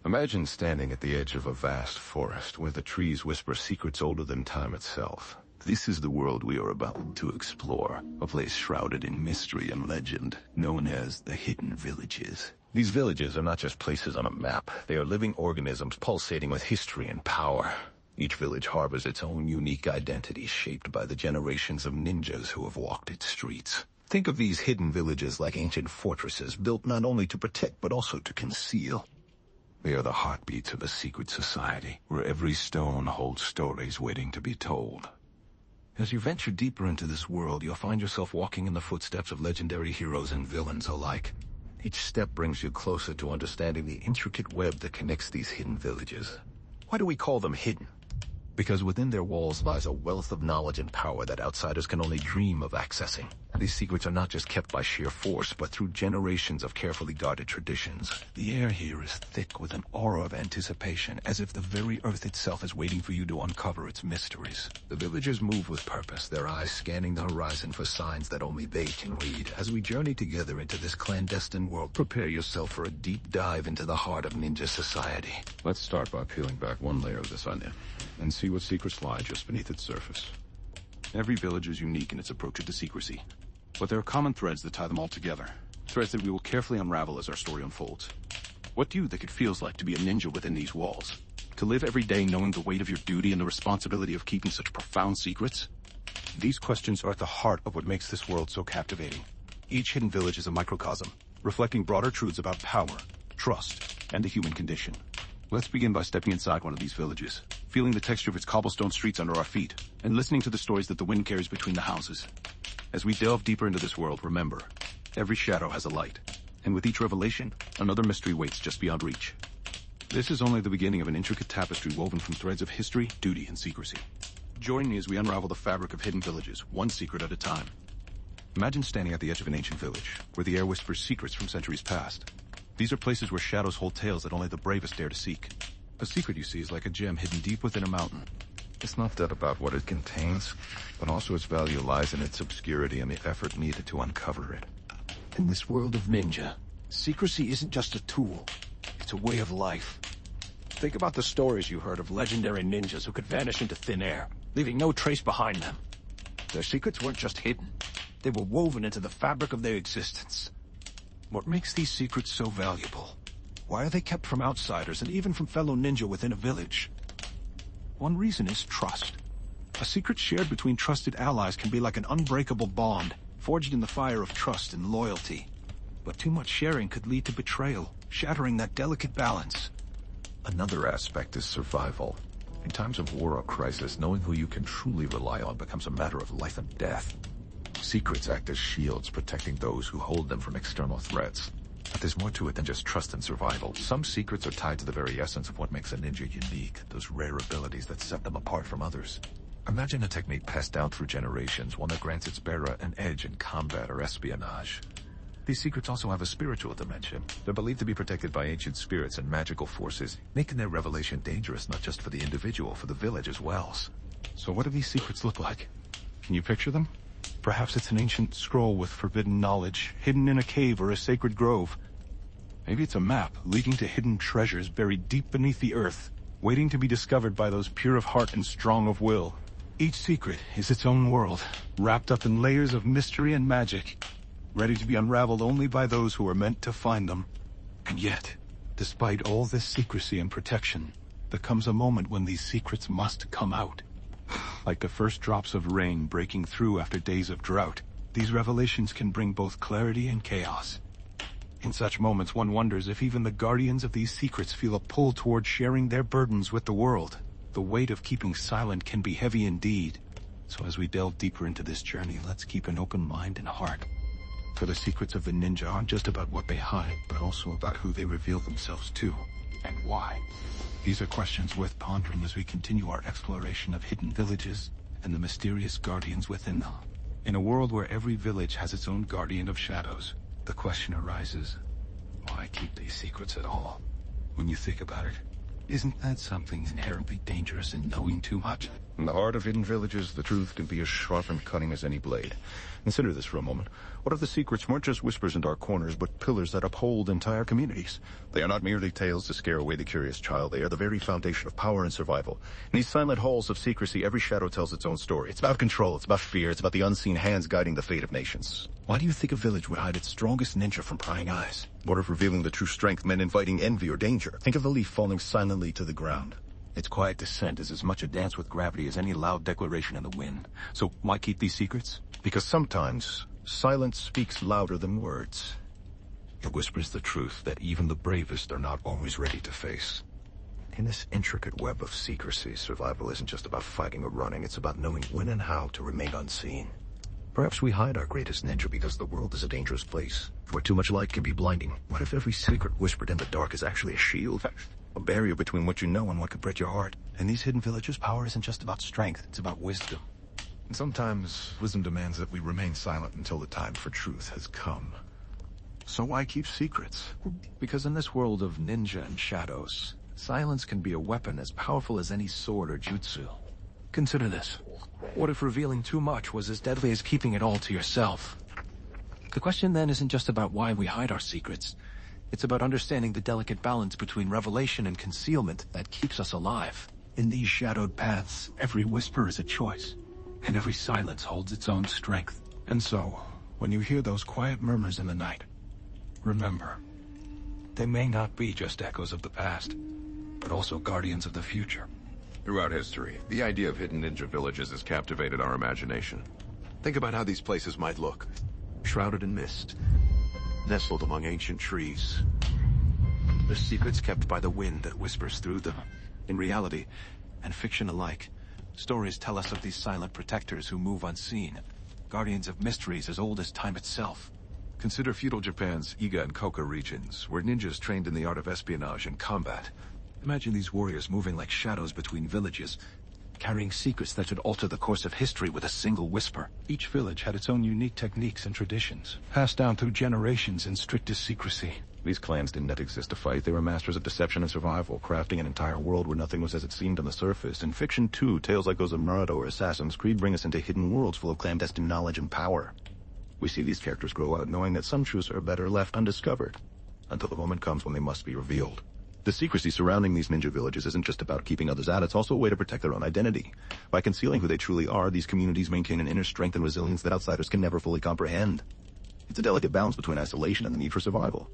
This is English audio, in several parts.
Imagine standing at the edge of a vast forest where the trees whisper secrets older than time itself. This is the world we are about to explore, a place shrouded in mystery and legend, known as the Hidden Villages. These villages are not just places on a map. They are living organisms pulsating with history and power. Each village harbors its own unique identity, shaped by the generations of ninjas who have walked its streets. Think of these hidden villages like ancient fortresses, built not only to protect but also to conceal. They are the heartbeats of a secret society, where every stone holds stories waiting to be told. As you venture deeper into this world, you'll find yourself walking in the footsteps of legendary heroes and villains alike. Each step brings you closer to understanding the intricate web that connects these hidden villages. Why do we call them hidden? Because within their walls lies a wealth of knowledge and power that outsiders can only dream of accessing. These secrets are not just kept by sheer force, but through generations of carefully guarded traditions. The air here is thick with an aura of anticipation, as if the very earth itself is waiting for you to uncover its mysteries. The villagers move with purpose, their eyes scanning the horizon for signs that only they can read. As we journey together into this clandestine world, prepare yourself for a deep dive into the heart of ninja society. Let's start by peeling back one layer of this onion and see what secrets lie just beneath its surface. Every village is unique in its approach to secrecy, but there are common threads that tie them all together. Threads that we will carefully unravel as our story unfolds. What do you think it feels like to be a ninja within these walls? To live every day knowing the weight of your duty and the responsibility of keeping such profound secrets? These questions are at the heart of what makes this world so captivating. Each hidden village is a microcosm, reflecting broader truths about power, trust, and the human condition. Let's begin by stepping inside one of these villages, feeling the texture of its cobblestone streets under our feet, and listening to the stories that the wind carries between the houses. As we delve deeper into this world, remember, every shadow has a light, and with each revelation, another mystery waits just beyond reach. This is only the beginning of an intricate tapestry woven from threads of history, duty, and secrecy. Join me as we unravel the fabric of hidden villages, one secret at a time. Imagine standing at the edge of an ancient village, where the air whispers secrets from centuries past. These are places where shadows hold tales that only the bravest dare to seek. A secret, you see, is like a gem hidden deep within a mountain. It's not that about what it contains, but also its value lies in its obscurity and the effort needed to uncover it. In this world of ninja, secrecy isn't just a tool, it's a way of life. Think about the stories you heard of legendary ninjas who could vanish into thin air, leaving no trace behind them. Their secrets weren't just hidden, they were woven into the fabric of their existence. What makes these secrets so valuable? Why are they kept from outsiders and even from fellow ninja within a village? One reason is trust. A secret shared between trusted allies can be like an unbreakable bond, forged in the fire of trust and loyalty. But too much sharing could lead to betrayal, shattering that delicate balance. Another aspect is survival. In times of war or crisis, knowing who you can truly rely on becomes a matter of life and death. Secrets act as shields, protecting those who hold them from external threats. But there's more to it than just trust and survival. Some secrets are tied to the very essence of what makes a ninja unique, those rare abilities that set them apart from others. Imagine a technique passed down through generations, one that grants its bearer an edge in combat or espionage. These secrets also have a spiritual dimension. They're believed to be protected by ancient spirits and magical forces, making their revelation dangerous not just for the individual, for the village as well. So what do these secrets look like? Can you picture them? Perhaps it's an ancient scroll with forbidden knowledge, hidden in a cave or a sacred grove. Maybe it's a map leading to hidden treasures buried deep beneath the earth, waiting to be discovered by those pure of heart and strong of will. Each secret is its own world, wrapped up in layers of mystery and magic, ready to be unraveled only by those who are meant to find them. And yet, despite all this secrecy and protection, there comes a moment when these secrets must come out. Like the first drops of rain breaking through after days of drought, these revelations can bring both clarity and chaos. In such moments, one wonders if even the guardians of these secrets feel a pull toward sharing their burdens with the world. The weight of keeping silent can be heavy indeed. So as we delve deeper into this journey, let's keep an open mind and heart. For the secrets of the ninja aren't just about what they hide, but also about who they reveal themselves to, and why. These are questions worth pondering as we continue our exploration of hidden villages and the mysterious guardians within them. In a world where every village has its own guardian of shadows, the question arises, why keep these secrets at all? When you think about it, isn't that something inherently dangerous in knowing too much? In the heart of hidden villages, the truth can be as sharp and cunning as any blade. Consider this for a moment. What if the secrets weren't just whispers in dark corners, but pillars that uphold entire communities? They are not merely tales to scare away the curious child. They are the very foundation of power and survival. In these silent halls of secrecy, every shadow tells its own story. It's about control, it's about fear, it's about the unseen hands guiding the fate of nations. Why do you think a village would hide its strongest ninja from prying eyes? What if revealing the true strength meant inviting envy or danger? Think of a leaf falling silently to the ground. Its quiet descent is as much a dance with gravity as any loud declaration in the wind. So why keep these secrets? Because sometimes silence speaks louder than words. It whispers the truth that even the bravest are not always ready to face. In this intricate web of secrecy, survival isn't just about fighting or running. It's about knowing when and how to remain unseen. Perhaps we hide our greatest ninja because the world is a dangerous place, where too much light can be blinding. What if every secret whispered in the dark is actually a shield? A barrier between what you know and what could break your heart. In these hidden villages, power isn't just about strength, it's about wisdom. And sometimes wisdom demands that we remain silent until the time for truth has come. So why keep secrets? Because in this world of ninja and shadows, silence can be a weapon as powerful as any sword or jutsu. Consider this. What if revealing too much was as deadly as keeping it all to yourself? The question then isn't just about why we hide our secrets. It's about understanding the delicate balance between revelation and concealment that keeps us alive. In these shadowed paths, every whisper is a choice, and every silence holds its own strength. And so, when you hear those quiet murmurs in the night, remember, they may not be just echoes of the past, but also guardians of the future. Throughout history, the idea of hidden ninja villages has captivated our imagination. Think about how these places might look. Shrouded in mist, nestled among ancient trees. The secrets kept by the wind that whispers through them. In reality, and fiction alike, stories tell us of these silent protectors who move unseen, guardians of mysteries as old as time itself. Consider feudal Japan's Iga and Koka regions, where ninjas trained in the art of espionage and combat. Imagine these warriors moving like shadows between villages, carrying secrets that should alter the course of history with a single whisper. Each village had its own unique techniques and traditions, passed down through generations in strictest secrecy. These clans didn't exist to fight. They were masters of deception and survival, crafting an entire world where nothing was as it seemed on the surface. In fiction, too, tales like those of Naruto or Assassin's Creed bring us into hidden worlds full of clandestine knowledge and power. We see these characters grow out knowing that some truths are better left undiscovered, until the moment comes when they must be revealed. The secrecy surrounding these ninja villages isn't just about keeping others out, it's also a way to protect their own identity. By concealing who they truly are, these communities maintain an inner strength and resilience that outsiders can never fully comprehend. It's a delicate balance between isolation and the need for survival.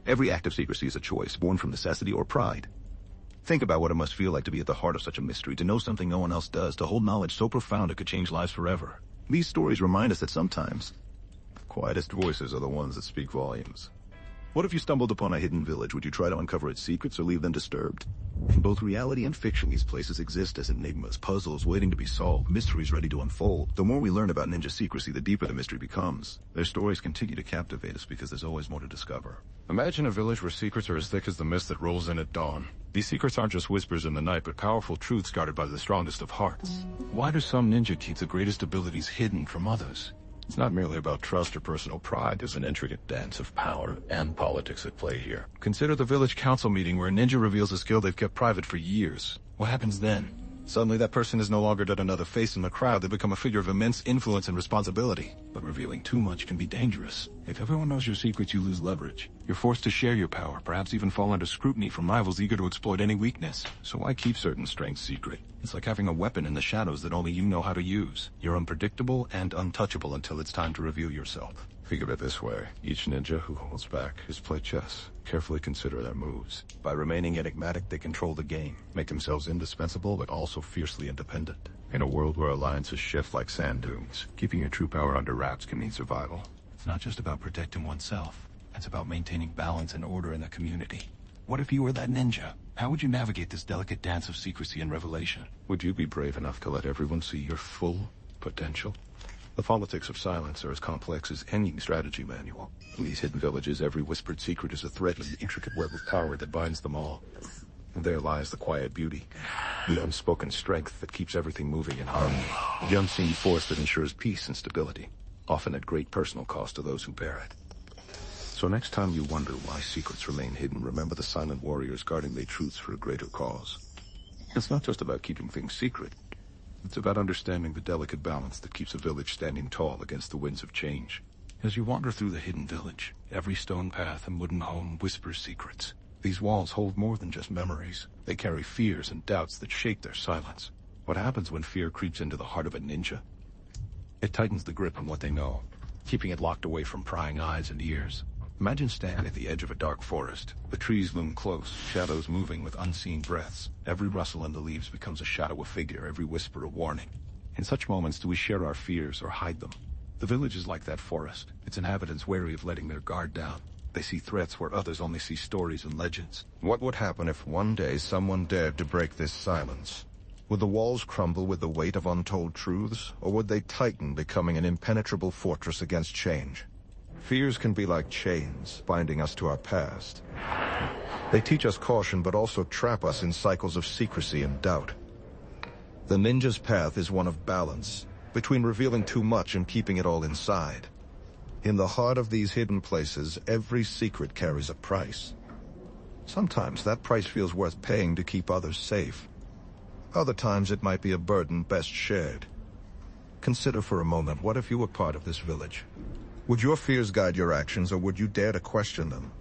Every act of secrecy is a choice, born from necessity or pride. Think about what it must feel like to be at the heart of such a mystery, to know something no one else does, to hold knowledge so profound it could change lives forever. These stories remind us that sometimes, the quietest voices are the ones that speak volumes. What if you stumbled upon a hidden village? Would you try to uncover its secrets or leave them disturbed? In both reality and fiction, these places exist as enigmas, puzzles waiting to be solved, mysteries ready to unfold. The more we learn about ninja secrecy, the deeper the mystery becomes. Their stories continue to captivate us because there's always more to discover. Imagine a village where secrets are as thick as the mist that rolls in at dawn. These secrets aren't just whispers in the night, but powerful truths guarded by the strongest of hearts. Why do some ninja keep the greatest abilities hidden from others? It's not merely about trust or personal pride. There's an intricate dance of power and politics at play here. Consider the village council meeting where a ninja reveals a skill they've kept private for years. What happens then? Suddenly that person is no longer just another face in the crowd. They become a figure of immense influence and responsibility. But revealing too much can be dangerous. If everyone knows your secrets, you lose leverage. You're forced to share your power, perhaps even fall under scrutiny from rivals eager to exploit any weakness. So why keep certain strengths secret? It's like having a weapon in the shadows that only you know how to use. You're unpredictable and untouchable until it's time to reveal yourself. Think of it this way. Each ninja who holds back is play chess. Carefully consider their moves. By remaining enigmatic, they control the game, make themselves indispensable, but also fiercely independent. In a world where alliances shift like sand dunes, keeping your true power under wraps can mean survival. It's not just about protecting oneself. It's about maintaining balance and order in the community. What if you were that ninja? How would you navigate this delicate dance of secrecy and revelation? Would you be brave enough to let everyone see your full potential? The politics of silence are as complex as any strategy manual. In these hidden villages, every whispered secret is a thread in the intricate web of power that binds them all. And there lies the quiet beauty, the unspoken strength that keeps everything moving in harmony, the unseen force that ensures peace and stability, often at great personal cost to those who bear it. So next time you wonder why secrets remain hidden, remember the silent warriors guarding their truths for a greater cause. It's not just about keeping things secret. It's about understanding the delicate balance that keeps a village standing tall against the winds of change. As you wander through the hidden village, every stone path and wooden home whispers secrets. These walls hold more than just memories. They carry fears and doubts that shake their silence. What happens when fear creeps into the heart of a ninja? It tightens the grip on what they know, keeping it locked away from prying eyes and ears. Imagine standing at the edge of a dark forest. The trees loom close, shadows moving with unseen breaths. Every rustle in the leaves becomes a shadow of figure, every whisper a warning. In such moments, do we share our fears or hide them? The village is like that forest, its inhabitants wary of letting their guard down. They see threats where others only see stories and legends. What would happen if one day someone dared to break this silence? Would the walls crumble with the weight of untold truths, or would they tighten, becoming an impenetrable fortress against change? Fears can be like chains, binding us to our past. They teach us caution, but also trap us in cycles of secrecy and doubt. The ninja's path is one of balance, between revealing too much and keeping it all inside. In the heart of these hidden places, every secret carries a price. Sometimes that price feels worth paying to keep others safe. Other times it might be a burden best shared. Consider for a moment, what if you were part of this village? Would your fears guide your actions, or would you dare to question them?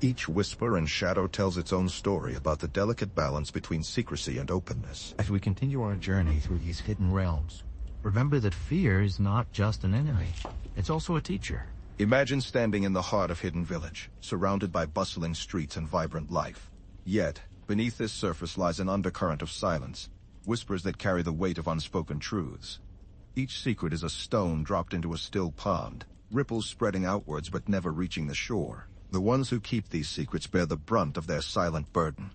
Each whisper and shadow tells its own story about the delicate balance between secrecy and openness. As we continue our journey through these hidden realms, remember that fear is not just an enemy. It's also a teacher. Imagine standing in the heart of Hidden Village, surrounded by bustling streets and vibrant life. Yet, beneath this surface lies an undercurrent of silence, whispers that carry the weight of unspoken truths. Each secret is a stone dropped into a still pond, ripples spreading outwards but never reaching the shore. The ones who keep these secrets bear the brunt of their silent burden.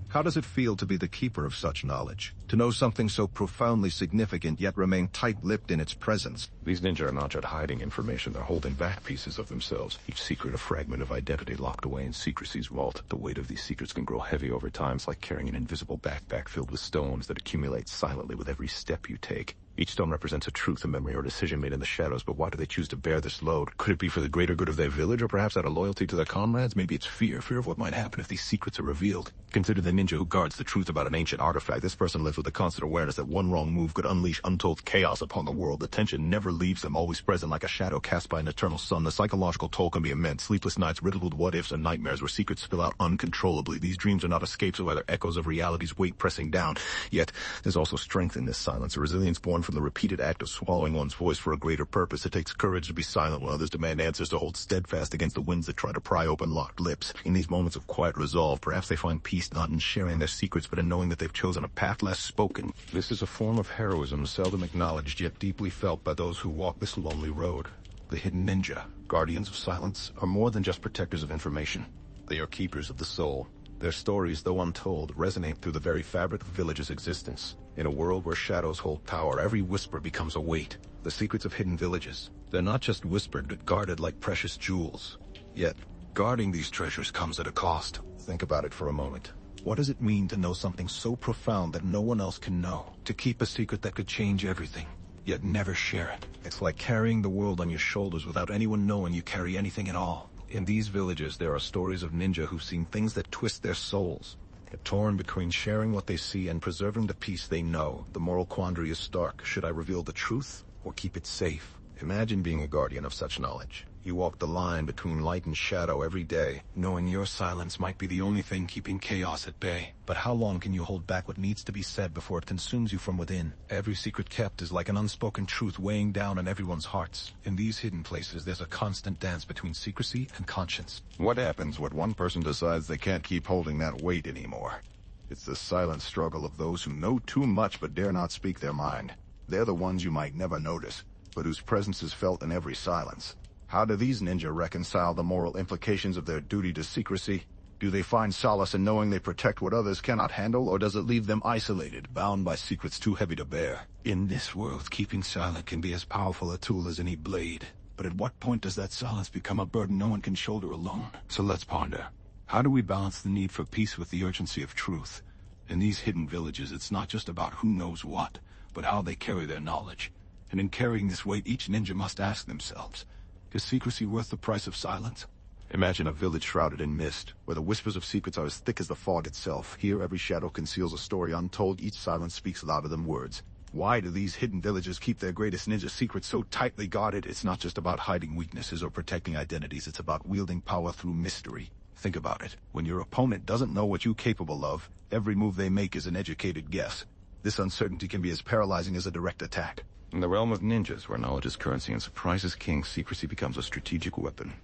How does it feel to be the keeper of such knowledge? To know something so profoundly significant yet remain tight-lipped in its presence? These ninja are not just hiding information, they're holding back pieces of themselves. Each secret a fragment of identity locked away in secrecy's vault. The weight of these secrets can grow heavy over time. It's like carrying an invisible backpack filled with stones that accumulate silently with every step you take. Each stone represents a truth, a memory, or a decision made in the shadows, but why do they choose to bear this load? Could it be for the greater good of their village, or perhaps out of loyalty to their comrades? Maybe it's fear of what might happen if these secrets are revealed. Consider the ninja who guards the truth about an ancient artifact. This person lives with a constant awareness that one wrong move could unleash untold chaos upon the world. The tension never leaves them, always present like a shadow cast by an eternal sun. The psychological toll can be immense. Sleepless nights riddled with what-ifs and nightmares where secrets spill out uncontrollably. These dreams are not escapes, or rather echoes of reality's weight pressing down. Yet, there's also strength in this silence, a resilience born from the repeated act of swallowing one's voice for a greater purpose. It takes courage to be silent when others demand answers, to hold steadfast against the winds that try to pry open locked lips. In these moments of quiet resolve, perhaps they find peace not in sharing their secrets, but in knowing that they've chosen a path less spoken. This is a form of heroism seldom acknowledged, yet deeply felt by those who walk this lonely road. The hidden ninja, guardians of silence, are more than just protectors of information. They are keepers of the soul. Their stories, though untold, resonate through the very fabric of the village's existence. In a world where shadows hold power, every whisper becomes a weight. The secrets of hidden villages, they're not just whispered, but guarded like precious jewels. Yet, guarding these treasures comes at a cost. Think about it for a moment. What does it mean to know something so profound that no one else can know? To keep a secret that could change everything, yet never share it. It's like carrying the world on your shoulders without anyone knowing you carry anything at all. In these villages, there are stories of ninja who've seen things that twist their souls. They're torn between sharing what they see and preserving the peace they know. The moral quandary is stark. Should I reveal the truth or keep it safe? Imagine being a guardian of such knowledge. You walk the line between light and shadow every day, knowing your silence might be the only thing keeping chaos at bay. But how long can you hold back what needs to be said before it consumes you from within? Every secret kept is like an unspoken truth weighing down on everyone's hearts. In these hidden places, there's a constant dance between secrecy and conscience. What happens when one person decides they can't keep holding that weight anymore? It's the silent struggle of those who know too much but dare not speak their mind. They're the ones you might never notice, but whose presence is felt in every silence. How do these ninja reconcile the moral implications of their duty to secrecy? Do they find solace in knowing they protect what others cannot handle, or does it leave them isolated, bound by secrets too heavy to bear? In this world, keeping silent can be as powerful a tool as any blade. But at what point does that silence become a burden no one can shoulder alone? So let's ponder. How do we balance the need for peace with the urgency of truth? In these hidden villages, it's not just about who knows what, but how they carry their knowledge. And in carrying this weight, each ninja must ask themselves, is secrecy worth the price of silence? Imagine a village shrouded in mist, where the whispers of secrets are as thick as the fog itself. Here, every shadow conceals a story untold. Each silence speaks louder than words. Why do these hidden villages keep their greatest ninja secrets so tightly guarded? It's not just about hiding weaknesses or protecting identities. It's about wielding power through mystery. Think about it. When your opponent doesn't know what you're capable of, every move they make is an educated guess. This uncertainty can be as paralyzing as a direct attack. In the realm of ninjas, where knowledge is currency and surprise is king, secrecy becomes a strategic weapon.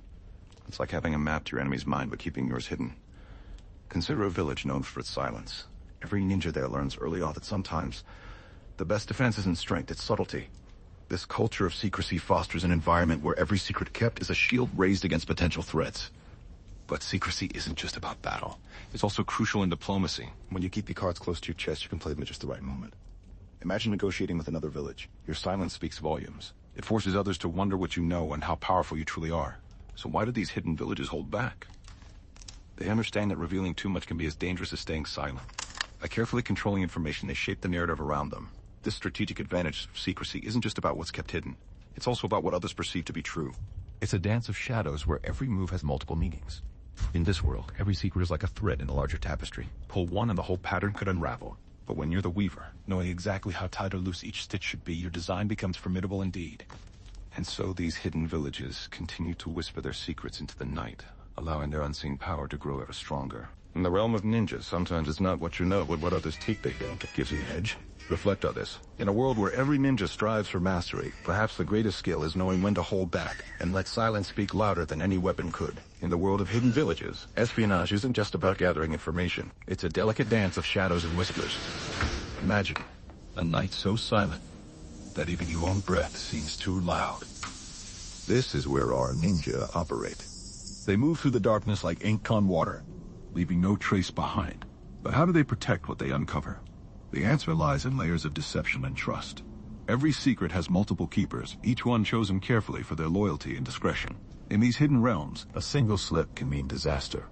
It's like having a map to your enemy's mind but keeping yours hidden. Consider a village known for its silence. Every ninja there learns early on that sometimes the best defense isn't strength, it's subtlety. This culture of secrecy fosters an environment where every secret kept is a shield raised against potential threats. But secrecy isn't just about battle. It's also crucial in diplomacy. When you keep your cards close to your chest, you can play them at just the right moment. Imagine negotiating with another village. Your silence speaks volumes. It forces others to wonder what you know and how powerful you truly are. So why do these hidden villages hold back? They understand that revealing too much can be as dangerous as staying silent. By carefully controlling information, they shape the narrative around them. This strategic advantage of secrecy isn't just about what's kept hidden. It's also about what others perceive to be true. It's a dance of shadows where every move has multiple meanings. In this world, every secret is like a thread in a larger tapestry. Pull one and the whole pattern could unravel. But when you're the weaver, knowing exactly how tight or loose each stitch should be, your design becomes formidable indeed. And so these hidden villages continue to whisper their secrets into the night, allowing their unseen power to grow ever stronger. In the realm of ninjas, sometimes it's not what you know, but what others teach they think that gives you an edge. Reflect on this. In a world where every ninja strives for mastery, perhaps the greatest skill is knowing when to hold back and let silence speak louder than any weapon could. In the world of hidden villages, espionage isn't just about gathering information. It's a delicate dance of shadows and whispers. Imagine a night so silent that even your own breath seems too loud. This is where our ninja operate. They move through the darkness like ink on water, leaving no trace behind. But how do they protect what they uncover? The answer lies in layers of deception and trust. Every secret has multiple keepers, each one chosen carefully for their loyalty and discretion. In these hidden realms, a single slip can mean disaster.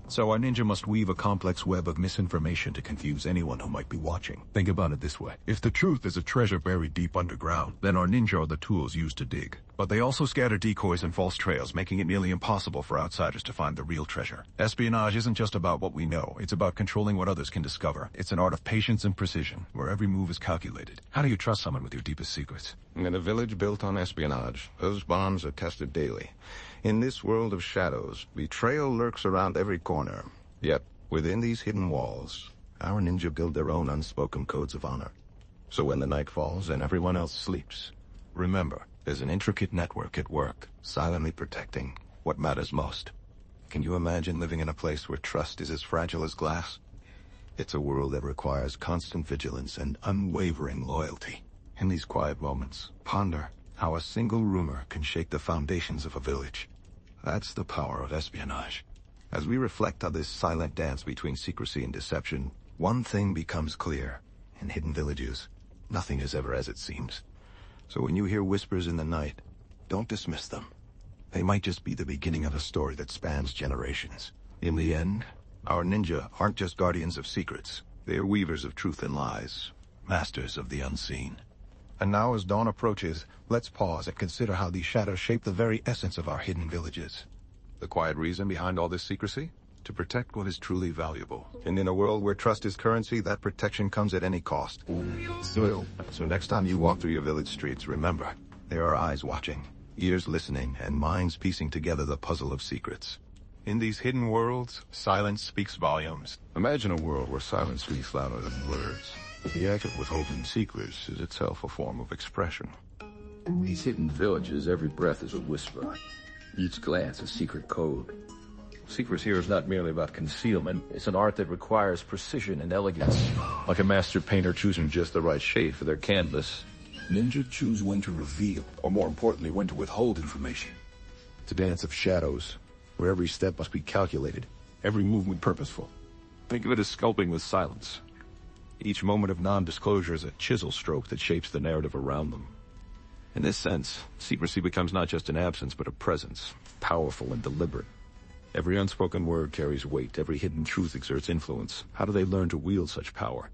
So our ninja must weave a complex web of misinformation to confuse anyone who might be watching. Think about it this way. If the truth is a treasure buried deep underground, then our ninja are the tools used to dig. But they also scatter decoys and false trails, making it nearly impossible for outsiders to find the real treasure. Espionage isn't just about what we know. It's about controlling what others can discover. It's an art of patience and precision, where every move is calculated. How do you trust someone with your deepest secrets? In a village built on espionage, those bonds are tested daily. In this world of shadows, betrayal lurks around every corner. Yet, within these hidden walls, our ninja build their own unspoken codes of honor. So when the night falls and everyone else sleeps, remember, there's an intricate network at work, silently protecting what matters most. Can you imagine living in a place where trust is as fragile as glass? It's a world that requires constant vigilance and unwavering loyalty. In these quiet moments, ponder how a single rumor can shake the foundations of a village. That's the power of espionage. As we reflect on this silent dance between secrecy and deception, one thing becomes clear. In hidden villages, nothing is ever as it seems. So when you hear whispers in the night, don't dismiss them. They might just be the beginning of a story that spans generations. In the end, our ninja aren't just guardians of secrets. They are weavers of truth and lies, masters of the unseen. And now as dawn approaches, let's pause and consider how these shadows shape the very essence of our hidden villages. The quiet reason behind all this secrecy? To protect what is truly valuable. And in a world where trust is currency, that protection comes at any cost. So next time you walk through your village streets, remember, there are eyes watching, ears listening, and minds piecing together the puzzle of secrets. In these hidden worlds, silence speaks volumes. Imagine a world where silence speaks louder than words. The act of withholding secrets is itself a form of expression. In these hidden villages, every breath is a whisper. Each glance a secret code. Secrecy here is not merely about concealment. It's an art that requires precision and elegance. Like a master painter choosing just the right shade for their canvas. Ninja choose when to reveal, or more importantly, when to withhold information. It's a dance of shadows, where every step must be calculated, every movement purposeful. Think of it as sculpting with silence. Each moment of non-disclosure is a chisel stroke that shapes the narrative around them. In this sense, secrecy becomes not just an absence, but a presence, powerful and deliberate. Every unspoken word carries weight, every hidden truth exerts influence. How do they learn to wield such power?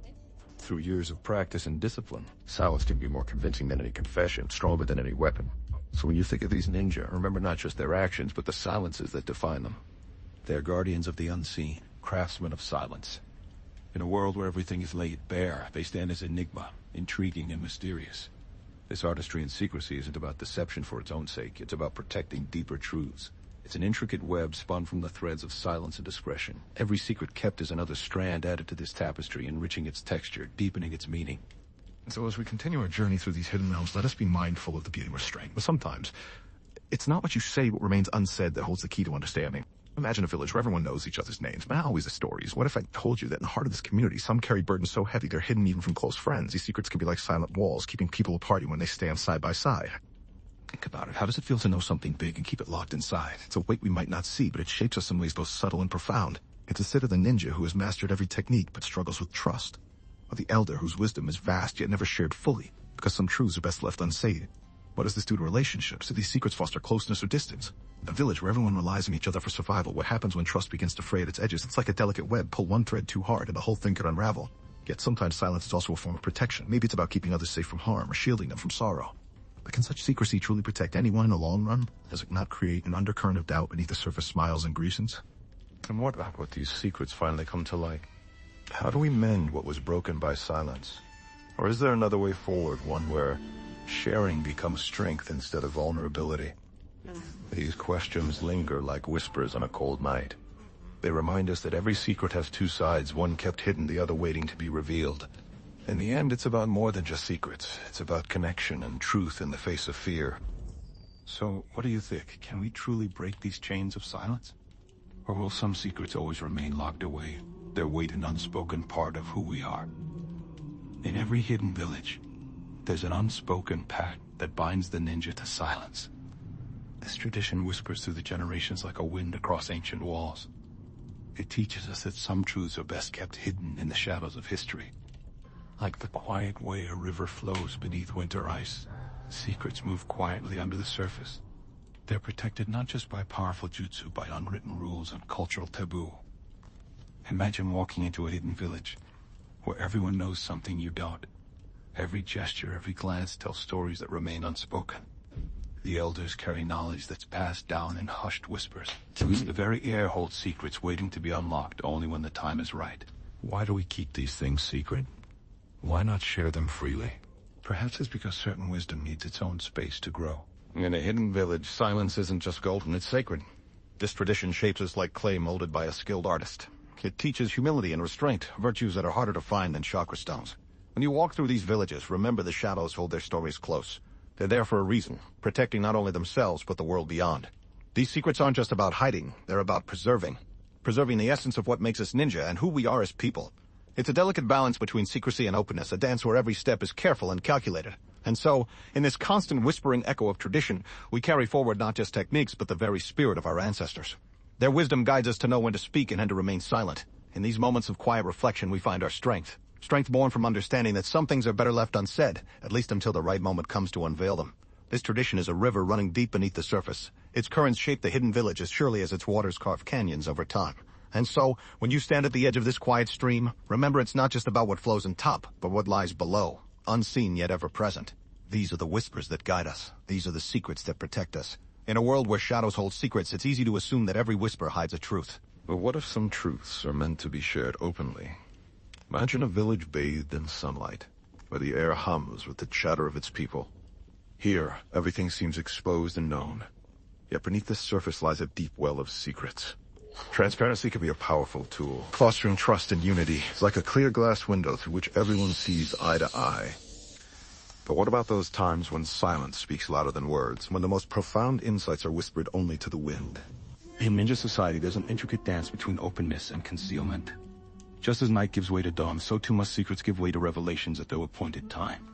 Through years of practice and discipline. Silence can be more convincing than any confession, stronger than any weapon. So when you think of these ninja, remember not just their actions, but the silences that define them. They're guardians of the unseen, craftsmen of silence. In a world where everything is laid bare, they stand as enigma, intriguing and mysterious. This artistry and secrecy isn't about deception for its own sake. It's about protecting deeper truths. It's an intricate web spun from the threads of silence and discretion. Every secret kept is another strand added to this tapestry, enriching its texture, deepening its meaning. So as we continue our journey through these hidden realms, let us be mindful of the beauty and restraint. But sometimes, it's not what you say what remains unsaid that holds the key to understanding. Imagine a village where everyone knows each other's names, but not always the stories. What if I told you that in the heart of this community, some carry burdens so heavy they're hidden even from close friends? These secrets can be like silent walls, keeping people apart when they stand side by side. Think about it. How does it feel to know something big and keep it locked inside? It's a weight we might not see, but it shapes us in ways both subtle and profound. It's a sit of the ninja who has mastered every technique but struggles with trust. Or the elder whose wisdom is vast yet never shared fully, because some truths are best left unsaid. What does this do to relationships? Do these secrets foster closeness or distance? A village where everyone relies on each other for survival. What happens when trust begins to fray at its edges? It's like a delicate web. Pull one thread too hard and the whole thing could unravel. Yet sometimes silence is also a form of protection. Maybe it's about keeping others safe from harm or shielding them from sorrow. But can such secrecy truly protect anyone in the long run? Does it not create an undercurrent of doubt beneath the surface smiles and greasings? And what about what these secrets finally come to light? How do we mend what was broken by silence? Or is there another way forward, one where sharing becomes strength instead of vulnerability? These questions linger like whispers on a cold night. They remind us that every secret has two sides, one kept hidden, the other waiting to be revealed. In the end, it's about more than just secrets. It's about connection and truth in the face of fear. So, what do you think? Can we truly break these chains of silence? Or will some secrets always remain locked away, their weight an unspoken part of who we are? In every hidden village, there's an unspoken pact that binds the ninja to silence. This tradition whispers through the generations like a wind across ancient walls. It teaches us that some truths are best kept hidden in the shadows of history. Like the quiet way a river flows beneath winter ice, secrets move quietly under the surface. They're protected not just by powerful jutsu, by unwritten rules and cultural taboo. Imagine walking into a hidden village, where everyone knows something you don't. Every gesture, every glance tells stories that remain unspoken. The elders carry knowledge that's passed down in hushed whispers. The very air holds secrets waiting to be unlocked only when the time is right. Why do we keep these things secret? Why not share them freely? Perhaps it's because certain wisdom needs its own space to grow. In a hidden village, silence isn't just golden, it's sacred. This tradition shapes us like clay molded by a skilled artist. It teaches humility and restraint, virtues that are harder to find than chakra stones. When you walk through these villages, remember the shadows hold their stories close. They're there for a reason, protecting not only themselves, but the world beyond. These secrets aren't just about hiding, they're about preserving. Preserving the essence of what makes us ninja and who we are as people. It's a delicate balance between secrecy and openness, a dance where every step is careful and calculated. And so, in this constant whispering echo of tradition, we carry forward not just techniques, but the very spirit of our ancestors. Their wisdom guides us to know when to speak and when to remain silent. In these moments of quiet reflection, we find our strength. Strength born from understanding that some things are better left unsaid, at least until the right moment comes to unveil them. This tradition is a river running deep beneath the surface. Its currents shape the hidden village as surely as its waters carve canyons over time. And so, when you stand at the edge of this quiet stream, remember it's not just about what flows on top, but what lies below, unseen yet ever present. These are the whispers that guide us. These are the secrets that protect us. In a world where shadows hold secrets, it's easy to assume that every whisper hides a truth. But what if some truths are meant to be shared openly? Imagine a village bathed in sunlight, where the air hums with the chatter of its people. Here, everything seems exposed and known. Yet beneath the surface lies a deep well of secrets. Transparency can be a powerful tool, fostering trust and unity. It's like a clear glass window through which everyone sees eye to eye. But what about those times when silence speaks louder than words, when the most profound insights are whispered only to the wind? In ninja society, there's an intricate dance between openness and concealment. Just as night gives way to dawn, so too must secrets give way to revelations at their appointed time.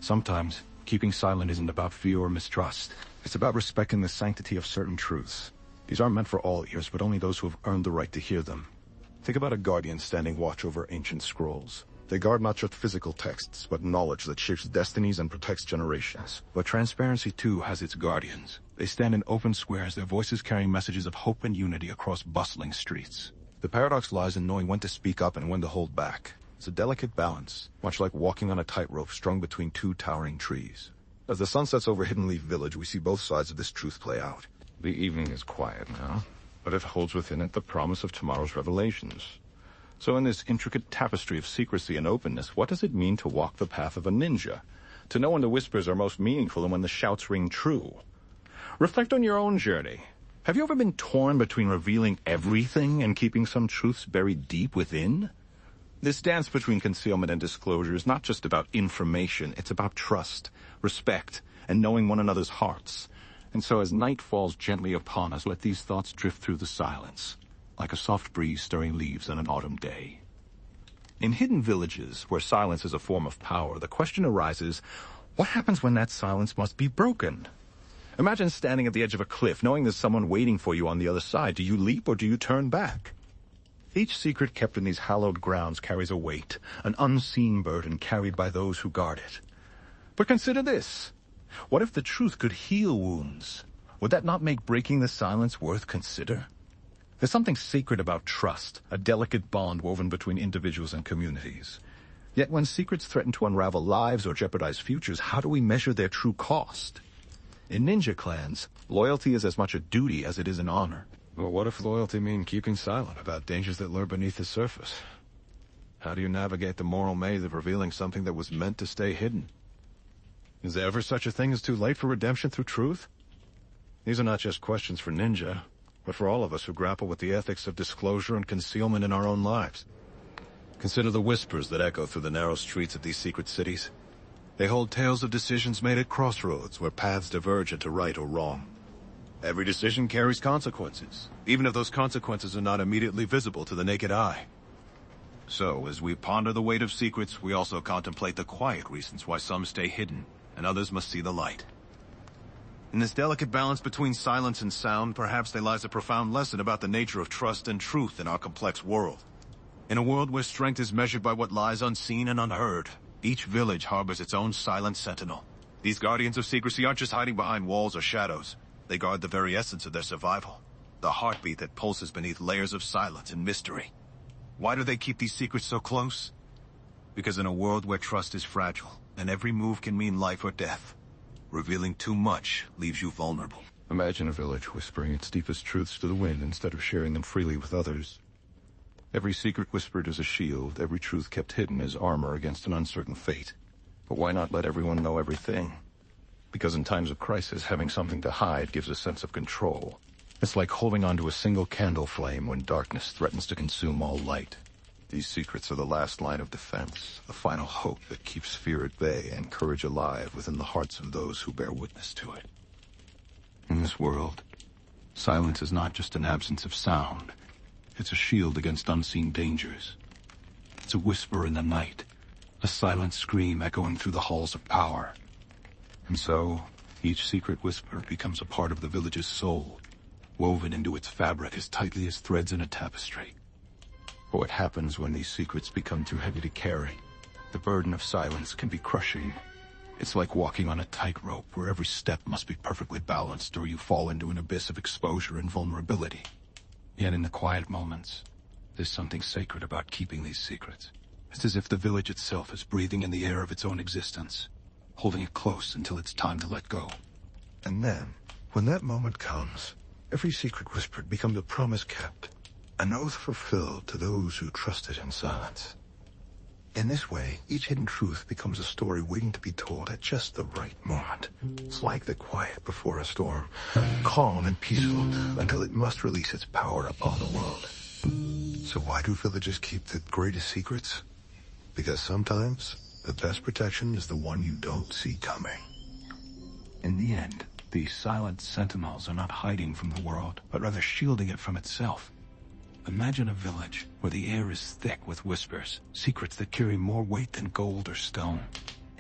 Sometimes, keeping silent isn't about fear or mistrust. It's about respecting the sanctity of certain truths. These aren't meant for all ears, but only those who have earned the right to hear them. Think about a guardian standing watch over ancient scrolls. They guard not just physical texts, but knowledge that shapes destinies and protects generations. But transparency, too, has its guardians. They stand in open squares, their voices carrying messages of hope and unity across bustling streets. The paradox lies in knowing when to speak up and when to hold back. It's a delicate balance, much like walking on a tightrope strung between two towering trees. As the sun sets over Hidden Leaf Village, we see both sides of this truth play out. The evening is quiet now, but it holds within it the promise of tomorrow's revelations. So in this intricate tapestry of secrecy and openness, what does it mean to walk the path of a ninja? To know when the whispers are most meaningful and when the shouts ring true? Reflect on your own journey. Have you ever been torn between revealing everything and keeping some truths buried deep within? This dance between concealment and disclosure is not just about information, it's about trust, respect, and knowing one another's hearts. And so as night falls gently upon us, let these thoughts drift through the silence, like a soft breeze stirring leaves on an autumn day. In hidden villages, where silence is a form of power, the question arises, what happens when that silence must be broken? Imagine standing at the edge of a cliff, knowing there's someone waiting for you on the other side. Do you leap or do you turn back? Each secret kept in these hallowed grounds carries a weight, an unseen burden carried by those who guard it. But consider this. What if the truth could heal wounds? Would that not make breaking the silence worth consider? There's something sacred about trust, a delicate bond woven between individuals and communities. Yet when secrets threaten to unravel lives or jeopardize futures, how do we measure their true cost? In ninja clans, loyalty is as much a duty as it is an honor. Well, what if loyalty means keeping silent about dangers that lurk beneath the surface? How do you navigate the moral maze of revealing something that was meant to stay hidden? Is there ever such a thing as too late for redemption through truth? These are not just questions for ninja, but for all of us who grapple with the ethics of disclosure and concealment in our own lives. Consider the whispers that echo through the narrow streets of these secret cities. They hold tales of decisions made at crossroads where paths diverge into right or wrong. Every decision carries consequences, even if those consequences are not immediately visible to the naked eye. So, as we ponder the weight of secrets, we also contemplate the quiet reasons why some stay hidden, and others must see the light. In this delicate balance between silence and sound, perhaps there lies a profound lesson about the nature of trust and truth in our complex world. In a world where strength is measured by what lies unseen and unheard, each village harbors its own silent sentinel. These guardians of secrecy aren't just hiding behind walls or shadows. They guard the very essence of their survival, the heartbeat that pulses beneath layers of silence and mystery. Why do they keep these secrets so close? Because in a world where trust is fragile, and every move can mean life or death, revealing too much leaves you vulnerable. Imagine a village whispering its deepest truths to the wind instead of sharing them freely with others. Every secret whispered is a shield, every truth kept hidden is armor against an uncertain fate. But why not let everyone know everything? Because in times of crisis, having something to hide gives a sense of control. It's like holding onto a single candle flame when darkness threatens to consume all light. These secrets are the last line of defense, the final hope that keeps fear at bay and courage alive within the hearts of those who bear witness to it. In this world, silence is not just an absence of sound. It's a shield against unseen dangers. It's a whisper in the night, a silent scream echoing through the halls of power. And so, each secret whisper becomes a part of the village's soul, woven into its fabric as tightly as threads in a tapestry. But what happens when these secrets become too heavy to carry? The burden of silence can be crushing. It's like walking on a tightrope where every step must be perfectly balanced or you fall into an abyss of exposure and vulnerability. Yet in the quiet moments, there's something sacred about keeping these secrets. It's as if the village itself is breathing in the air of its own existence, holding it close until it's time to let go. And then, when that moment comes, every secret whispered becomes a promise kept, an oath fulfilled to those who trusted in silence. In this way, each hidden truth becomes a story waiting to be told at just the right moment. It's like the quiet before a storm, calm and peaceful until it must release its power upon the world. So why do villagers keep the greatest secrets? Because sometimes the best protection is the one you don't see coming. In the end, these silent sentinels are not hiding from the world, but rather shielding it from itself. Imagine a village where the air is thick with whispers, secrets that carry more weight than gold or stone.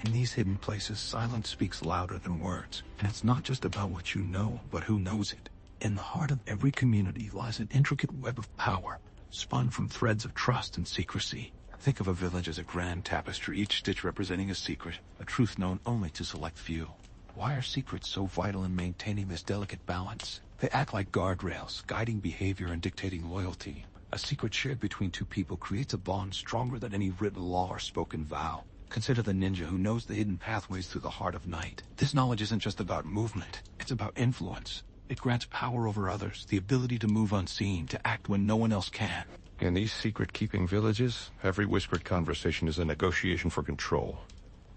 In these hidden places, silence speaks louder than words. And it's not just about what you know, but who knows it. In the heart of every community lies an intricate web of power, spun from threads of trust and secrecy. Think of a village as a grand tapestry, each stitch representing a secret, a truth known only to select few. Why are secrets so vital in maintaining this delicate balance? They act like guardrails, guiding behavior and dictating loyalty. A secret shared between two people creates a bond stronger than any written law or spoken vow. Consider the ninja who knows the hidden pathways through the heart of night. This knowledge isn't just about movement, it's about influence. It grants power over others, the ability to move unseen, to act when no one else can. In these secret-keeping villages, every whispered conversation is a negotiation for control.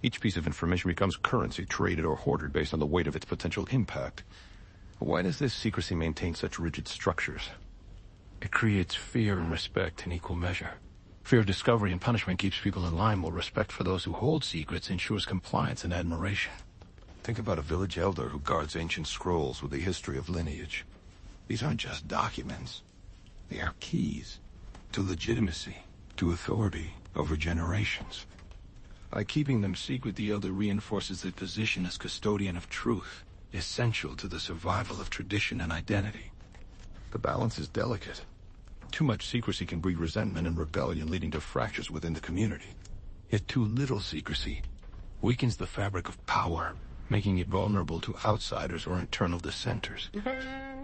Each piece of information becomes currency, traded or hoarded based on the weight of its potential impact. Why does this secrecy maintain such rigid structures? It creates fear and respect in equal measure. Fear of discovery and punishment keeps people in line, while respect for those who hold secrets ensures compliance and admiration. Think about a village elder who guards ancient scrolls with a history of lineage. These aren't just documents. They are keys to legitimacy, to authority over generations. By keeping them secret, the elder reinforces their position as custodian of truth, essential to the survival of tradition and identity. The balance is delicate. Too much secrecy can breed resentment and rebellion, leading to fractures within the community. Yet too little secrecy weakens the fabric of power, making it vulnerable to outsiders or internal dissenters.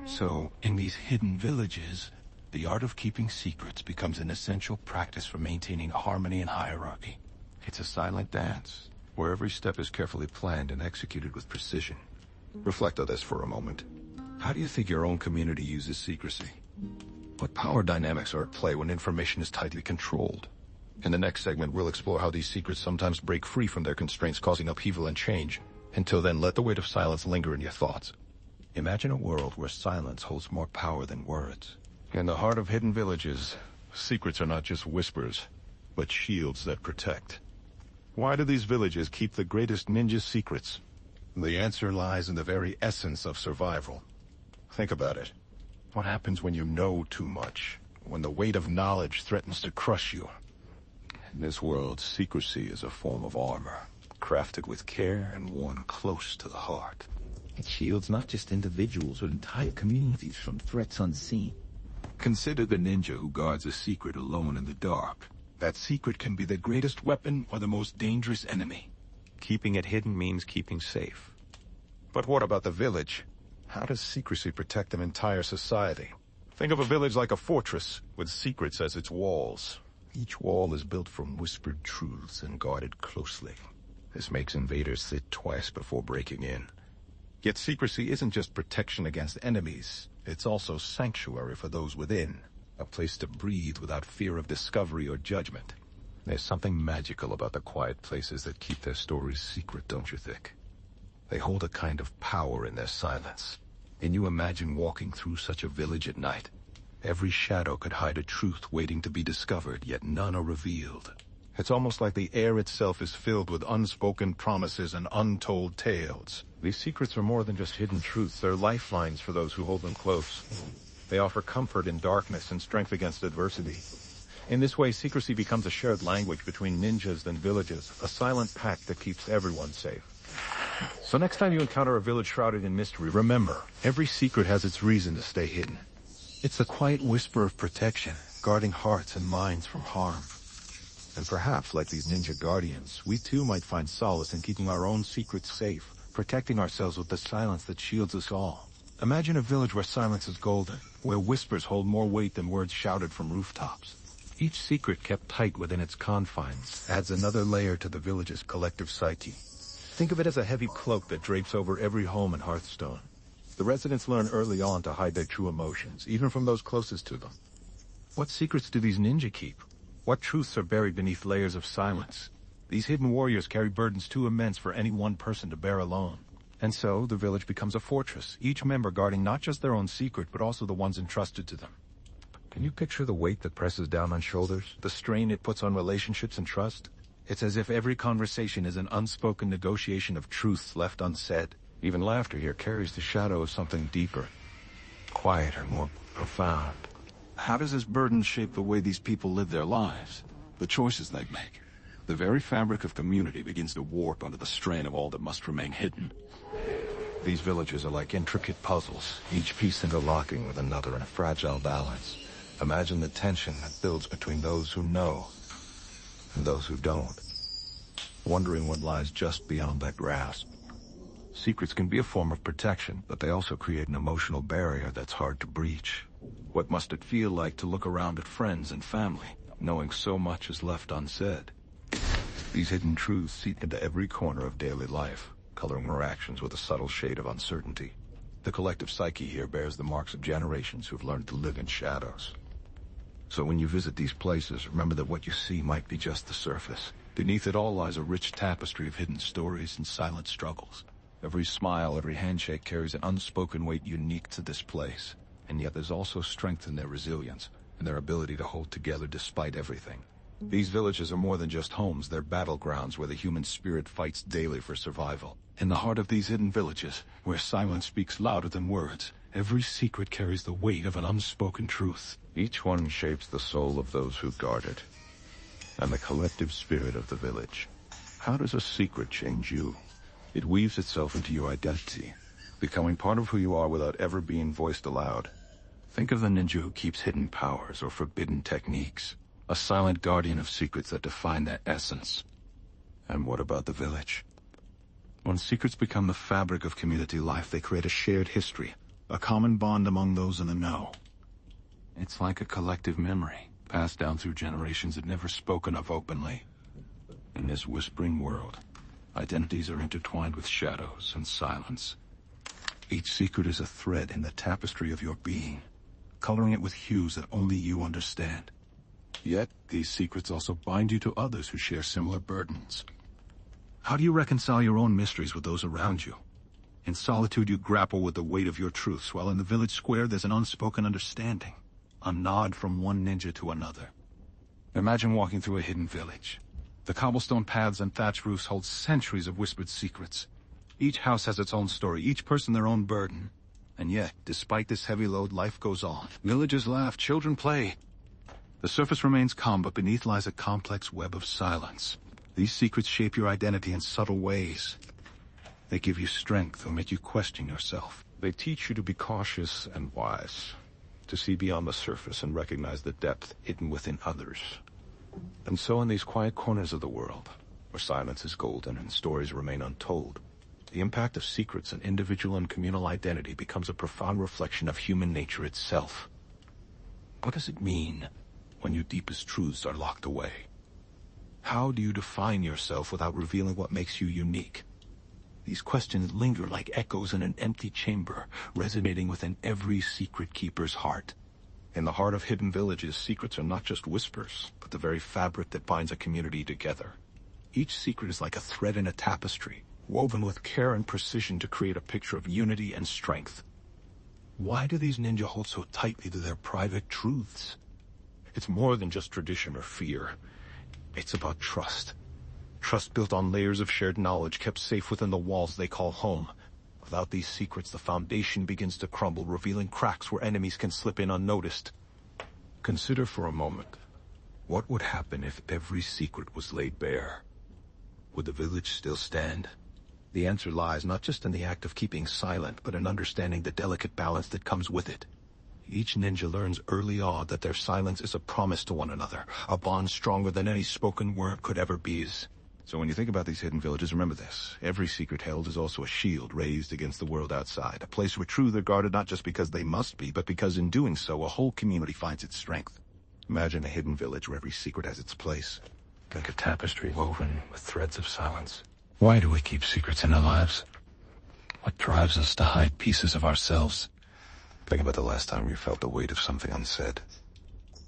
So, in these hidden villages, the art of keeping secrets becomes an essential practice for maintaining harmony and hierarchy. It's a silent dance, where every step is carefully planned and executed with precision. Reflect on this for a moment. How do you think your own community uses secrecy? What power dynamics are at play when information is tightly controlled? In the next segment, we'll explore how these secrets sometimes break free from their constraints, causing upheaval and change. Until then, let the weight of silence linger in your thoughts. Imagine a world where silence holds more power than words. In the heart of hidden villages, secrets are not just whispers, but shields that protect. Why do these villages keep the greatest ninja secrets? The answer lies in the very essence of survival. Think about it. What happens when you know too much? When the weight of knowledge threatens to crush you? In this world, secrecy is a form of armor, crafted with care and worn close to the heart. It shields not just individuals, but entire communities from threats unseen. Consider the ninja who guards a secret alone in the dark. That secret can be the greatest weapon or the most dangerous enemy. Keeping it hidden means keeping safe. But what about the village? How does secrecy protect an entire society? Think of a village like a fortress, with secrets as its walls. Each wall is built from whispered truths and guarded closely. This makes invaders think twice before breaking in. Yet secrecy isn't just protection against enemies. It's also sanctuary for those within. A place to breathe without fear of discovery or judgment. There's something magical about the quiet places that keep their stories secret, don't you think? They hold a kind of power in their silence. Can you imagine walking through such a village at night? Every shadow could hide a truth waiting to be discovered, yet none are revealed. It's almost like the air itself is filled with unspoken promises and untold tales. These secrets are more than just hidden truths. They're lifelines for those who hold them close. They offer comfort in darkness and strength against adversity. In this way, secrecy becomes a shared language between ninjas and villages, a silent pact that keeps everyone safe. So next time you encounter a village shrouded in mystery, remember, every secret has its reason to stay hidden. It's the quiet whisper of protection, guarding hearts and minds from harm. And perhaps, like these ninja guardians, we too might find solace in keeping our own secrets safe, protecting ourselves with the silence that shields us all. Imagine a village where silence is golden, where whispers hold more weight than words shouted from rooftops. Each secret kept tight within its confines adds another layer to the village's collective psyche. Think of it as a heavy cloak that drapes over every home in Hearthstone. The residents learn early on to hide their true emotions, even from those closest to them. What secrets do these ninja keep? What truths are buried beneath layers of silence? These hidden warriors carry burdens too immense for any one person to bear alone. And so, the village becomes a fortress, each member guarding not just their own secret, but also the ones entrusted to them. Can you picture the weight that presses down on shoulders? The strain it puts on relationships and trust? It's as if every conversation is an unspoken negotiation of truths left unsaid. Even laughter here carries the shadow of something deeper, quieter, more profound. How does this burden shape the way these people live their lives? The choices they make? The very fabric of community begins to warp under the strain of all that must remain hidden. These villages are like intricate puzzles, each piece interlocking with another in a fragile balance. Imagine the tension that builds between those who know and those who don't, wondering what lies just beyond that grasp. Secrets can be a form of protection, but they also create an emotional barrier that's hard to breach. What must it feel like to look around at friends and family, knowing so much is left unsaid? These hidden truths seep into every corner of daily life, coloring our actions with a subtle shade of uncertainty. The collective psyche here bears the marks of generations who've learned to live in shadows. So when you visit these places, remember that what you see might be just the surface. Beneath it all lies a rich tapestry of hidden stories and silent struggles. Every smile, every handshake carries an unspoken weight unique to this place. And yet there's also strength in their resilience, and their ability to hold together despite everything. These villages are more than just homes, they're battlegrounds where the human spirit fights daily for survival. In the heart of these hidden villages, where silence speaks louder than words, every secret carries the weight of an unspoken truth. Each one shapes the soul of those who guard it, and the collective spirit of the village. How does a secret change you? It weaves itself into your identity, becoming part of who you are without ever being voiced aloud. Think of the ninja who keeps hidden powers or forbidden techniques, a silent guardian of secrets that define their essence. And what about the village? When secrets become the fabric of community life, they create a shared history, a common bond among those in the know. It's like a collective memory, passed down through generations and never spoken of openly. In this whispering world, identities are intertwined with shadows and silence. Each secret is a thread in the tapestry of your being, coloring it with hues that only you understand. Yet, these secrets also bind you to others who share similar burdens. How do you reconcile your own mysteries with those around you? In solitude, you grapple with the weight of your truths, while in the village square, there's an unspoken understanding, a nod from one ninja to another. Imagine walking through a hidden village. The cobblestone paths and thatched roofs hold centuries of whispered secrets. Each house has its own story, each person their own burden. And yet, despite this heavy load, life goes on. Villagers laugh, children play. The surface remains calm, but beneath lies a complex web of silence. These secrets shape your identity in subtle ways. They give you strength or make you question yourself. They teach you to be cautious and wise, to see beyond the surface and recognize the depth hidden within others. And so in these quiet corners of the world, where silence is golden and stories remain untold, the impact of secrets on individual and communal identity becomes a profound reflection of human nature itself. What does it mean when your deepest truths are locked away? How do you define yourself without revealing what makes you unique? These questions linger like echoes in an empty chamber, resonating within every secret keeper's heart. In the heart of hidden villages, secrets are not just whispers, but the very fabric that binds a community together. Each secret is like a thread in a tapestry, woven with care and precision to create a picture of unity and strength. Why do these ninja hold so tightly to their private truths? It's more than just tradition or fear. It's about trust. Trust built on layers of shared knowledge, kept safe within the walls they call home. Without these secrets, the foundation begins to crumble, revealing cracks where enemies can slip in unnoticed. Consider for a moment, what would happen if every secret was laid bare? Would the village still stand? The answer lies not just in the act of keeping silent, but in understanding the delicate balance that comes with it. Each ninja learns early on that their silence is a promise to one another, a bond stronger than any spoken word could ever be. So when you think about these hidden villages, remember this. Every secret held is also a shield raised against the world outside, a place where truths are guarded not just because they must be, but because in doing so, a whole community finds its strength. Imagine a hidden village where every secret has its place, like a tapestry woven with threads of silence. Why do we keep secrets in our lives? What drives us to hide pieces of ourselves? Think about the last time you felt the weight of something unsaid.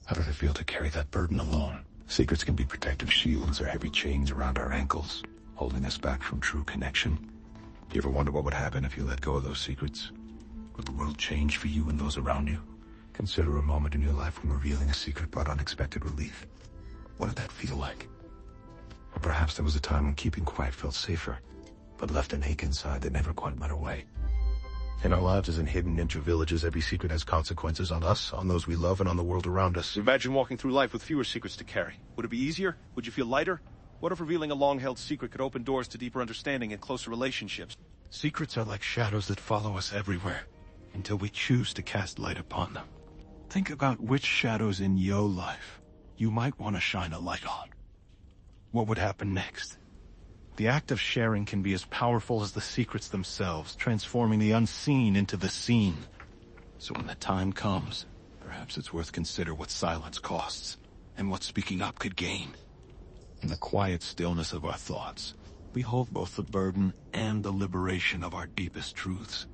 How did it feel to carry that burden alone? Secrets can be protective shields or heavy chains around our ankles, holding us back from true connection. You ever wonder what would happen if you let go of those secrets? Would the world change for you and those around you? Consider a moment in your life when revealing a secret brought unexpected relief. What did that feel like? Or perhaps there was a time when keeping quiet felt safer, but left an ache inside that never quite went away. In our lives as in hidden ninja villages, every secret has consequences on us, on those we love, and on the world around us. Imagine walking through life with fewer secrets to carry. Would it be easier? Would you feel lighter? What if revealing a long-held secret could open doors to deeper understanding and closer relationships? Secrets are like shadows that follow us everywhere, until we choose to cast light upon them. Think about which shadows in your life you might want to shine a light on. What would happen next? The act of sharing can be as powerful as the secrets themselves, transforming the unseen into the seen. So when the time comes, perhaps it's worth consider what silence costs, and what speaking up could gain. In the quiet stillness of our thoughts, we hold both the burden and the liberation of our deepest truths.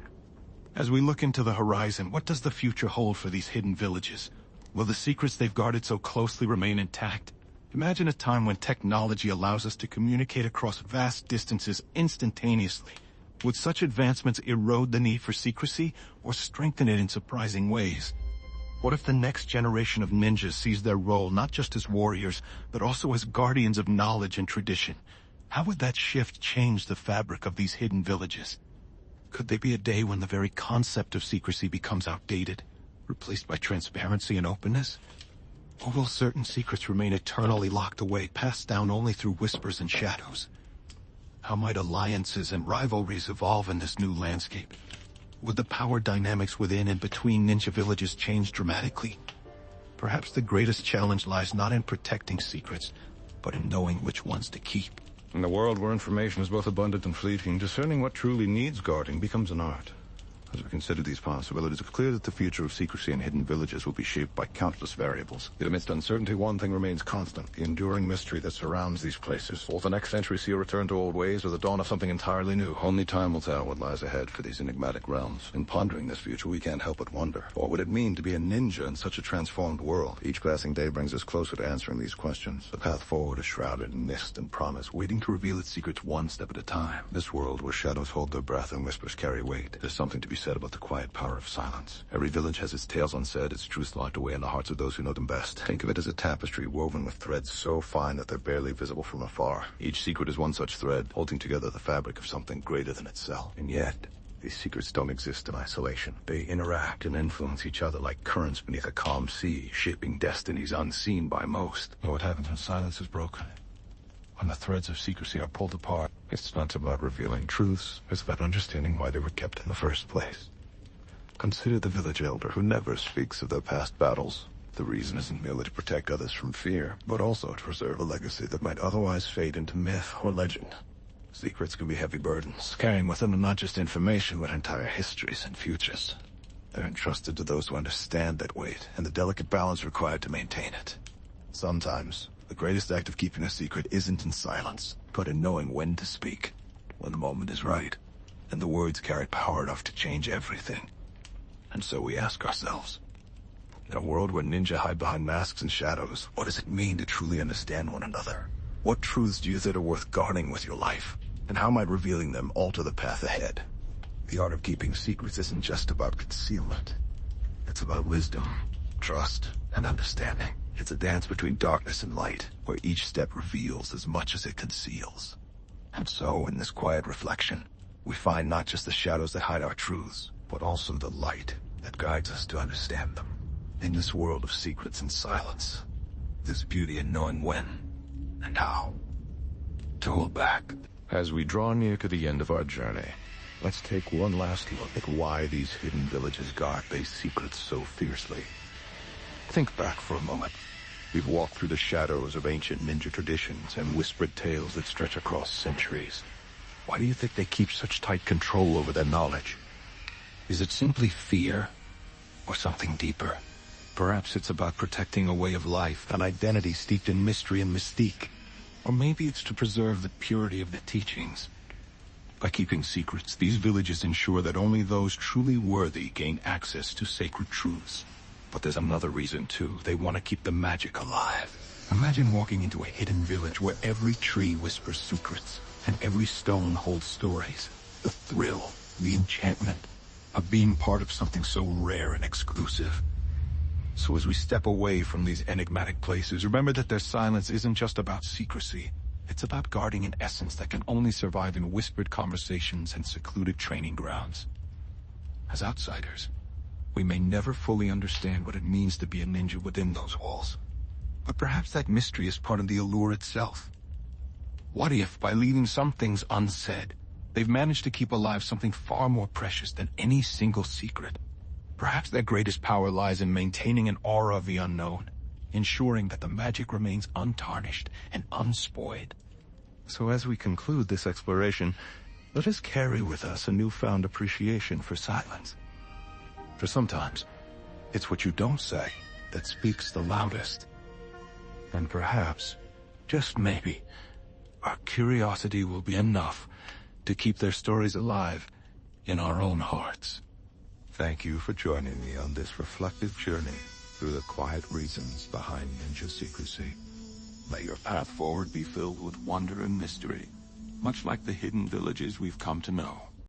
As we look into the horizon, what does the future hold for these hidden villages? Will the secrets they've guarded so closely remain intact? Imagine a time when technology allows us to communicate across vast distances instantaneously. Would such advancements erode the need for secrecy or strengthen it in surprising ways? What if the next generation of ninjas sees their role not just as warriors, but also as guardians of knowledge and tradition? How would that shift change the fabric of these hidden villages? Could there be a day when the very concept of secrecy becomes outdated, replaced by transparency and openness? Or will certain secrets remain eternally locked away, passed down only through whispers and shadows? How might alliances and rivalries evolve in this new landscape? Would the power dynamics within and between ninja villages change dramatically? Perhaps the greatest challenge lies not in protecting secrets, but in knowing which ones to keep. In a world where information is both abundant and fleeting, discerning what truly needs guarding becomes an art. As we consider these possibilities, it's clear that the future of secrecy in hidden villages will be shaped by countless variables. Yet amidst uncertainty, one thing remains constant: the enduring mystery that surrounds these places. Will the next century see a return to old ways or the dawn of something entirely new? Only time will tell what lies ahead for these enigmatic realms. In pondering this future, we can't help but wonder, what would it mean to be a ninja in such a transformed world? Each passing day brings us closer to answering these questions. The path forward is shrouded in mist and promise, waiting to reveal its secrets one step at a time. This world where shadows hold their breath and whispers carry weight. There's something to be said about the quiet power of silence. Every village has its tales unsaid, its truths locked away in the hearts of those who know them best. Think of it as a tapestry woven with threads so fine that they're barely visible from afar. Each secret is one such thread, holding together the fabric of something greater than itself. And yet, these secrets don't exist in isolation. They interact and influence each other like currents beneath a calm sea, shaping destinies unseen by most. What happens when silence is broken? When the threads of secrecy are pulled apart? It's not about revealing truths, it's about understanding why they were kept in the first place. Consider the village elder who never speaks of their past battles. The reason isn't merely to protect others from fear, but also to preserve a legacy that might otherwise fade into myth or legend. Secrets can be heavy burdens, carrying within them not just information, but entire histories and futures. They're entrusted to those who understand that weight and the delicate balance required to maintain it. Sometimes, the greatest act of keeping a secret isn't in silence, but in knowing when to speak, when the moment is right, and the words carry power enough to change everything. And so we ask ourselves, in a world where ninja hide behind masks and shadows, what does it mean to truly understand one another? What truths do you think are worth guarding with your life? And how might revealing them alter the path ahead? The art of keeping secrets isn't just about concealment. It's about wisdom, trust, and understanding. It's a dance between darkness and light, where each step reveals as much as it conceals. And so, in this quiet reflection, we find not just the shadows that hide our truths, but also the light that guides us to understand them. In this world of secrets and silence, there's beauty in knowing when and how to hold back. As we draw near to the end of our journey, let's take one last look at why these hidden villages guard these secrets so fiercely. Think back for a moment. We've walked through the shadows of ancient ninja traditions and whispered tales that stretch across centuries. Why do you think they keep such tight control over their knowledge? Is it simply fear, or something deeper? Perhaps it's about protecting a way of life, an identity steeped in mystery and mystique. Or maybe it's to preserve the purity of the teachings. By keeping secrets, these villages ensure that only those truly worthy gain access to sacred truths. But there's another reason, too. They want to keep the magic alive. Imagine walking into a hidden village where every tree whispers secrets, and every stone holds stories. The thrill, the enchantment of being part of something so rare and exclusive. So as we step away from these enigmatic places, remember that their silence isn't just about secrecy. It's about guarding an essence that can only survive in whispered conversations and secluded training grounds. As outsiders, we may never fully understand what it means to be a ninja within those walls. But perhaps that mystery is part of the allure itself. What if, by leaving some things unsaid, they've managed to keep alive something far more precious than any single secret? Perhaps their greatest power lies in maintaining an aura of the unknown, ensuring that the magic remains untarnished and unspoiled. So as we conclude this exploration, let us carry with us a newfound appreciation for silence. For sometimes, it's what you don't say that speaks the loudest. And perhaps, just maybe, our curiosity will be enough to keep their stories alive in our own hearts. Thank you for joining me on this reflective journey through the quiet reasons behind ninja secrecy. May your path forward be filled with wonder and mystery, much like the hidden villages we've come to know.